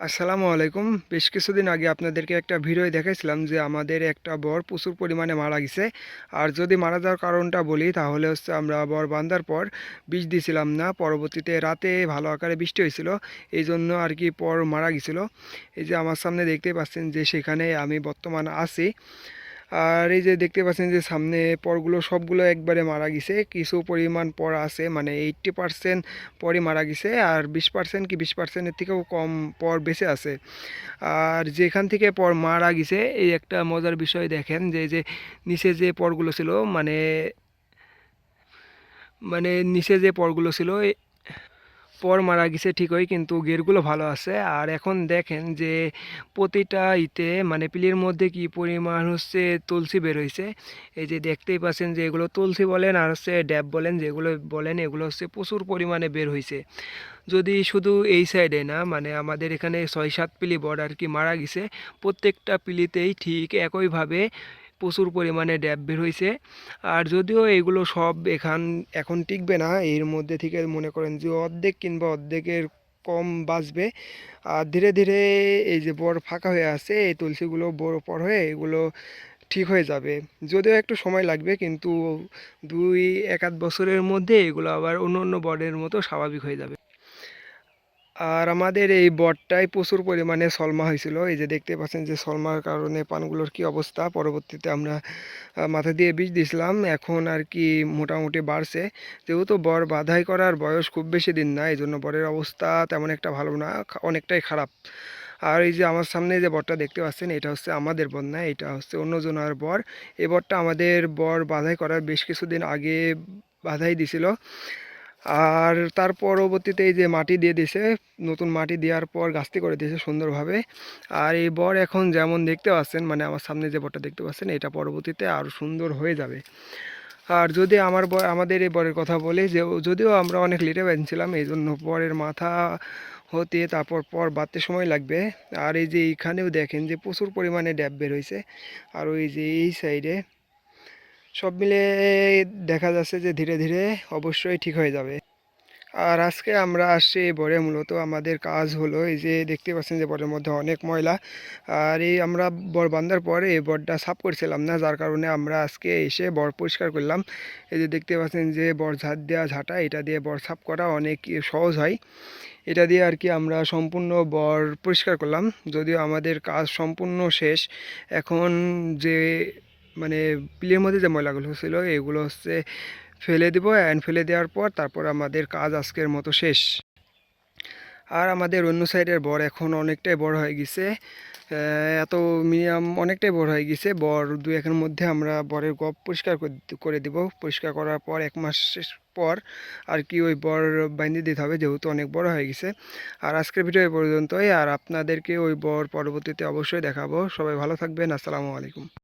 আসসালামু আলাইকুম। বেশ কিছুদিন আগে আপনাদেরকে একটা ভিডিও দেখাইছিলাম যে আমাদের একটা বর প্রচুর পরিমাণে মারা গেছে। আর যদি মারা যাওয়ার কারণটা বলি তাহলে হচ্ছে আমরা বর বাঁধার পর বিষ দিছিলাম না, পরবর্তীতে রাতে ভালো আকারে বৃষ্টি হয়েছিল, এই জন্য আর কি পর মারা গেছিলো। এই যে আমার সামনে দেখতে পাচ্ছেন যে সেখানে আমি বর্তমান আছি। আর এই যে দেখতে পাচ্ছেন যে সামনে পরগুলো সবগুলো একবারে মারা গেছে, কিছু পরিমাণ পর আছে, মানে 80% পরই মারা গেছে, আর 20% কি 20%-এর থেকেও কম পর বেঁচে আছে। আর যেখান থেকে পর মারা গেছে এই একটা মজার বিষয় দেখেন যে এই যে নিচে যে পরগুলো ছিল, মানে মানে নিচে যে পরগুলো ছিল পর মারা গেছে ঠিকই, কিন্তু গেরগুলো ভালো আছে। আর এখন দেখেন যে প্রতিটা মানে পিলির মধ্যে কি পরিমাণ হচ্ছে তুলসী বের হয়েছে। এই যে দেখতেই পাচ্ছেন যে এগুলো তুলসী বলেন আর হচ্ছে ড্যাব বলেন, যেগুলো বলেন এগুলো হচ্ছে প্রচুর পরিমাণে বের হয়েছে। যদি শুধু এই সাইডে না, মানে আমাদের এখানে 6-7 পিলি বর্ড আর কি মারা গেছে, প্রত্যেকটা পিলিতেই ঠিক একইভাবে প্রচুর পরিমাণে ড্যাব বের হয়েছে। আর যদিও এগুলো সব এখন টিকবে না, এর মধ্যে থেকে মনে করেন যে অর্ধেক কিংবা অর্ধেকের কম বাঁচবে। আর ধীরে ধীরে এই যে বড় ফাঁকা হয়ে আছে এই তুলসীগুলো বড় পর হয়ে এগুলো ঠিক হয়ে যাবে। যদিও একটু সময় লাগবে, কিন্তু 2-1 বছরের মধ্যে এগুলো আবার অন্য অন্য বর্ডের মতো স্বাভাবিক হয়ে যাবে। আর আমাদের এই বটটায় প্রচুর পরিমাণে সলমা হয়েছিল, এই যে দেখতে পাচ্ছেন যে সলমার কারণে পানগুলোর কি অবস্থা। পরবর্তীতে আমরা মাথা দিয়ে বীজ দিয়েছিলাম, এখন আর কি মোটামুটি বাড়ছে। যেহেতু বর বাধাই করার বয়স খুব বেশি দিন না, এই জন্য বরের অবস্থা তেমন একটা ভালো না, অনেকটাই খারাপ। আর এই যে আমার সামনে যে বরটা দেখতে পাচ্ছেন এটা হচ্ছে আমাদের বর না, এটা হচ্ছে অন্যজনের বর। এই বরটা আমাদের বর বাধাই করার বেশ কিছুদিন আগে বাধাই দিছিল। আর তার পরবর্তীতে এই যে মাটি দিয়ে দিয়েছে, নতুন মাটি দেওয়ার পর গাছটি করে দিয়েছে সুন্দরভাবে। আর এই বর এখন যেমন দেখতে পাচ্ছেন, মানে আমার সামনে যে বরটা দেখতে পাচ্ছেন এটা পরবর্তীতে আরও সুন্দর হয়ে যাবে। আর যদি আমাদের এই বরের কথা বলি, যে যদিও আমরা অনেক লেটে বাঁধছিলাম, এই জন্য বরের মাথা হতে তারপর পর বাঁধতে সময় লাগবে। আর এই যে এইখানেও দেখেন যে প্রচুর পরিমাণে ড্যাব বের হয়েছে। আর ওই যে এই সাইডে সব মিলে দেখা যাচ্ছে যে ধীরে ধীরে অবশ্যই ঠিক হয়ে যাবে। আর আজকে আমরা আসছি এই বরে, মূলত আমাদের কাজ হলো এই যে দেখতে পাচ্ছেন যে বরের মধ্যে অনেক ময়লা। আর এই আমরা বর বাঁধার পরে এই বরটা সাফ করছিলাম না, যার কারণে আমরা আজকে এসে বর পরিষ্কার করলাম। এই যে দেখতে পাচ্ছেন যে বর ঝাড় দেওয়া ঝাঁটা, এটা দিয়ে বর সাফ করা অনেক সহজ হয়। এটা দিয়ে আর কি আমরা সম্পূর্ণ বর পরিষ্কার করলাম, যদিও আমাদের কাজ সম্পূর্ণ শেষ। এখন যে মানে পিলের মধ্যে যে ময়লাগুলো ছিল এগুলো হচ্ছে ফেলে দিব, অ্যান্ড ফেলে দেওয়ার পর তারপর আমাদের কাজ আজকের মতো শেষ। আর আমাদের অন্য সাইডের বর এখন অনেকটাই বড় হয়ে গেছে, এত মিনিমাম অনেকটাই বড় হয়ে গেছে। বর 2-1-এর মধ্যে আমরা বরের গপ পরিষ্কার করে দিব। পরিষ্কার করার পর 1 মাস পর আর কি ওই বর বাইন্ধে দিতে হবে, যেহেতু অনেক বড় হয়ে গেছে। আর আজকের ভিডিও এই পর্যন্তই, আর আপনাদেরকে ওই বর পরবর্তীতে অবশ্যই দেখাবো। সবাই ভালো থাকবেন, আসসালামু আলাইকুম।